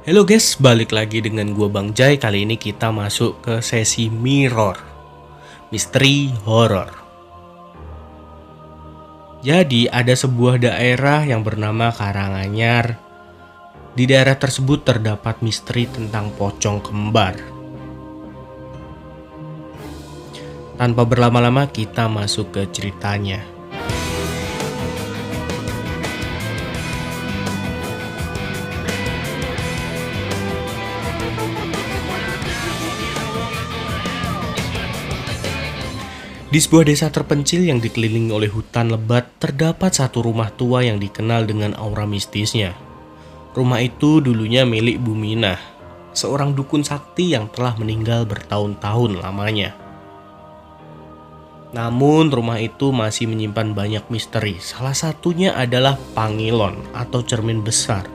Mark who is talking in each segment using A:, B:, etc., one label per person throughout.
A: Halo guys, balik lagi dengan gua Bang Jai. Kali ini kita masuk ke sesi mirror, misteri horor. Jadi ada sebuah daerah yang bernama Karanganyar. Di daerah tersebut terdapat misteri tentang pocong kembar. Tanpa berlama-lama kita masuk ke ceritanya. Di sebuah desa terpencil yang dikelilingi oleh hutan lebat, terdapat satu rumah tua yang dikenal dengan aura mistisnya. Rumah itu dulunya milik Bu Minah, seorang dukun sakti yang telah meninggal bertahun-tahun lamanya. Namun rumah itu masih menyimpan banyak misteri. Salah satunya adalah pangilon atau cermin besar.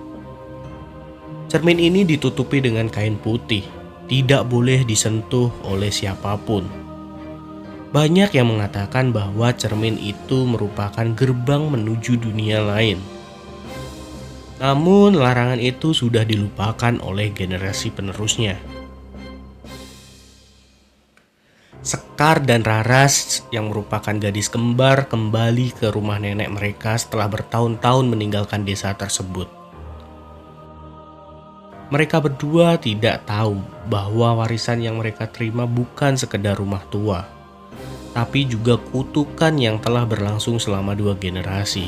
A: Cermin ini ditutupi dengan kain putih, tidak boleh disentuh oleh siapapun. Banyak yang mengatakan bahwa cermin itu merupakan gerbang menuju dunia lain. Namun larangan itu sudah dilupakan oleh generasi penerusnya. Sekar dan Raras yang merupakan gadis kembar kembali ke rumah nenek mereka setelah bertahun-tahun meninggalkan desa tersebut. Mereka berdua tidak tahu bahwa warisan yang mereka terima bukan sekedar rumah tua, tapi juga kutukan yang telah berlangsung selama 2 generasi.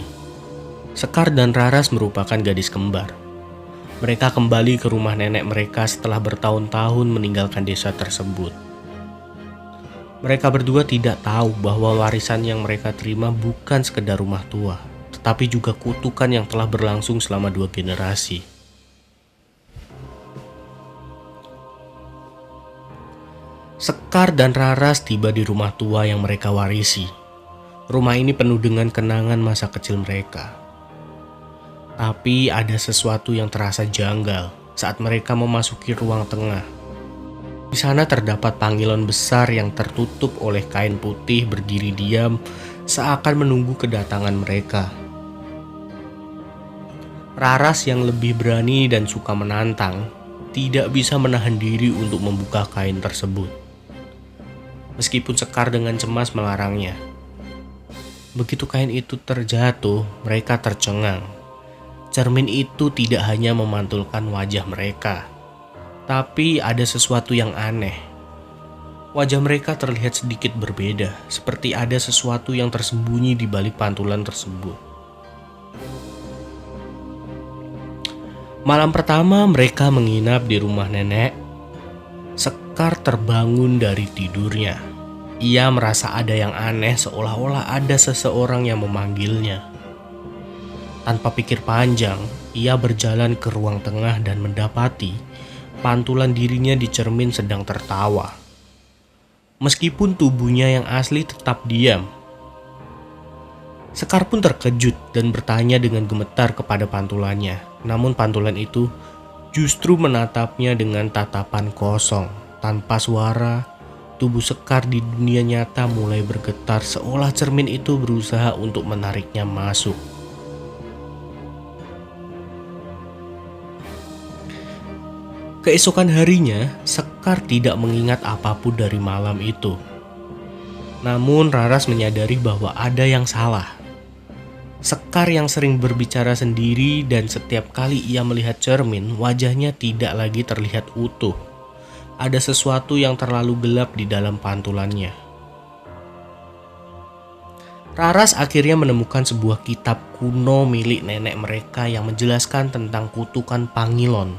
A: Sekar dan Raras merupakan gadis kembar. Mereka kembali ke rumah nenek mereka setelah bertahun-tahun meninggalkan desa tersebut. Mereka berdua tidak tahu bahwa warisan yang mereka terima bukan sekedar rumah tua, tetapi juga kutukan yang telah berlangsung selama 2 generasi. Sekar dan Raras tiba di rumah tua yang mereka warisi. Rumah ini penuh dengan kenangan masa kecil mereka. Tapi ada sesuatu yang terasa janggal saat mereka memasuki ruang tengah. Di sana terdapat pangilon besar yang tertutup oleh kain putih berdiri diam seakan menunggu kedatangan mereka. Raras yang lebih berani dan suka menantang tidak bisa menahan diri untuk membuka kain tersebut. Meskipun Sekar dengan cemas melarangnya. Begitu kain itu terjatuh, mereka tercengang. Cermin itu tidak hanya memantulkan wajah mereka, tapi ada sesuatu yang aneh. Wajah mereka terlihat sedikit berbeda, seperti ada sesuatu yang tersembunyi di balik pantulan tersebut. Malam pertama mereka menginap di rumah nenek. Sekar terbangun dari tidurnya. Ia merasa ada yang aneh, seolah-olah ada seseorang yang memanggilnya. Tanpa pikir panjang, ia berjalan ke ruang tengah dan mendapati pantulan dirinya di cermin sedang tertawa. Meskipun tubuhnya yang asli tetap diam. Sekar pun terkejut dan bertanya dengan gemetar kepada pantulannya. Namun pantulan itu justru menatapnya dengan tatapan kosong. Tanpa suara, tubuh Sekar di dunia nyata mulai bergetar seolah cermin itu berusaha untuk menariknya masuk. Keesokan harinya, Sekar tidak mengingat apapun dari malam itu. Namun Raras menyadari bahwa ada yang salah. Sekar yang sering berbicara sendiri dan setiap kali ia melihat cermin, wajahnya tidak lagi terlihat utuh. Ada sesuatu yang terlalu gelap di dalam pantulannya. Raras akhirnya menemukan sebuah kitab kuno milik nenek mereka yang menjelaskan tentang kutukan pangilon.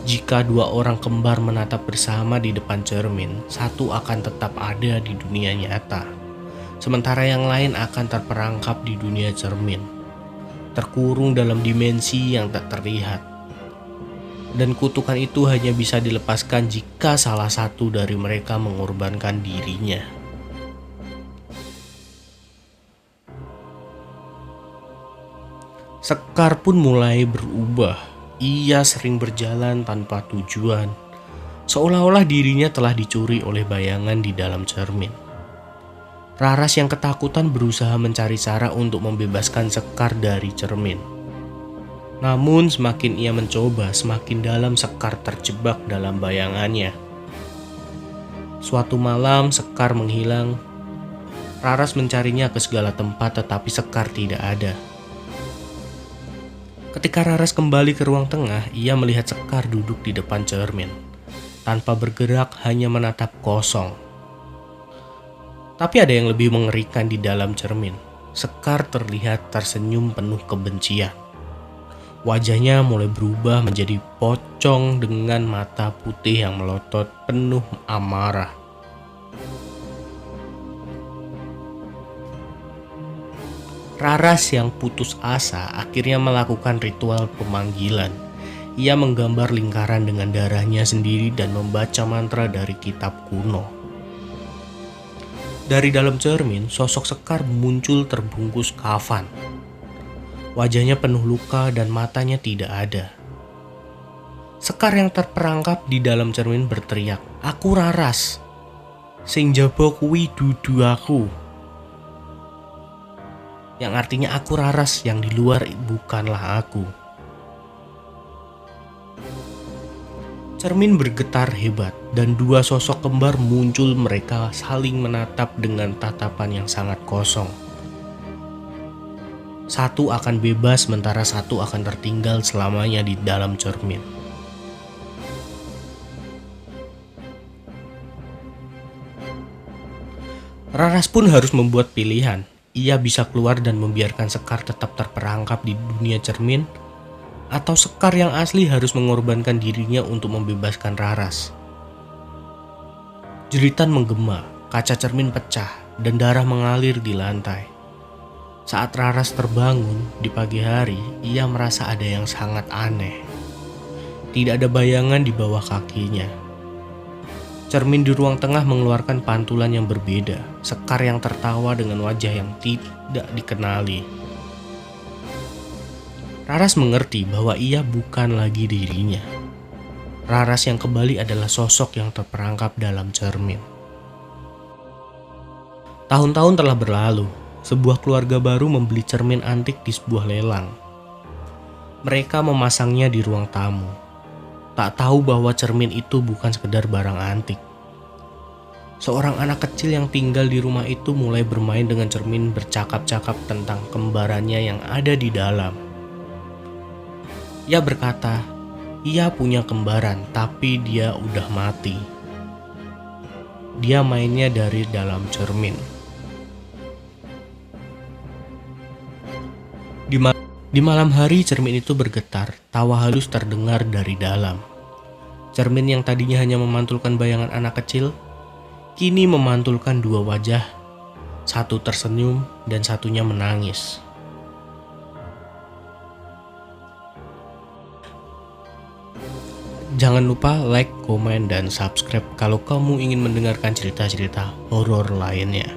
A: Jika 2 orang kembar menatap bersama di depan cermin, satu akan tetap ada di dunia nyata, sementara yang lain akan terperangkap di dunia cermin, terkurung dalam dimensi yang tak terlihat. Dan kutukan itu hanya bisa dilepaskan jika salah satu dari mereka mengorbankan dirinya. Sekar pun mulai berubah. Ia sering berjalan tanpa tujuan, seolah-olah dirinya telah dicuri oleh bayangan di dalam cermin. Raras yang ketakutan berusaha mencari cara untuk membebaskan Sekar dari cermin. Namun semakin ia mencoba, semakin dalam Sekar terjebak dalam bayangannya. Suatu malam Sekar menghilang. Raras mencarinya ke segala tempat tetapi Sekar tidak ada. Ketika Raras kembali ke ruang tengah, ia melihat Sekar duduk di depan cermin. Tanpa bergerak, hanya menatap kosong. Tapi ada yang lebih mengerikan di dalam cermin. Sekar terlihat tersenyum penuh kebencian. Wajahnya mulai berubah menjadi pocong dengan mata putih yang melotot penuh amarah. Raras yang putus asa akhirnya melakukan ritual pemanggilan. Ia menggambar lingkaran dengan darahnya sendiri dan membaca mantra dari kitab kuno. Dari dalam cermin, sosok Sekar muncul terbungkus kafan. Wajahnya penuh luka dan matanya tidak ada. Sekar yang terperangkap di dalam cermin berteriak, "Aku Raras. Sing jaba kuwi dudu aku." Yang artinya aku Raras, yang di luar bukanlah aku. Cermin bergetar hebat dan dua sosok kembar muncul, mereka saling menatap dengan tatapan yang sangat kosong. Satu akan bebas sementara satu akan tertinggal selamanya di dalam cermin. Raras pun harus membuat pilihan. Ia bisa keluar dan membiarkan Sekar tetap terperangkap di dunia cermin, atau Sekar yang asli harus mengorbankan dirinya untuk membebaskan Raras. Jeritan menggema, kaca cermin pecah, dan darah mengalir di lantai. Saat Raras terbangun di pagi hari, ia merasa ada yang sangat aneh. Tidak ada bayangan di bawah kakinya. Cermin di ruang tengah mengeluarkan pantulan yang berbeda. Sekar yang tertawa dengan wajah yang tidak dikenali. Raras mengerti bahwa ia bukan lagi dirinya. Raras yang kembali adalah sosok yang terperangkap dalam cermin. Tahun-tahun telah berlalu. Sebuah keluarga baru membeli cermin antik di sebuah lelang. Mereka memasangnya di ruang tamu. Tak tahu bahwa cermin itu bukan sekedar barang antik. Seorang anak kecil yang tinggal di rumah itu mulai bermain dengan cermin, bercakap-cakap tentang kembarannya yang ada di dalam. Ia berkata, ia punya kembaran tapi dia udah mati. Dia mainnya dari dalam cermin. Di malam hari cermin itu bergetar, tawa halus terdengar dari dalam. Cermin yang tadinya hanya memantulkan bayangan anak kecil, kini memantulkan dua wajah, satu tersenyum dan satunya menangis. Jangan lupa like, komen, dan subscribe kalau kamu ingin mendengarkan cerita-cerita horor lainnya.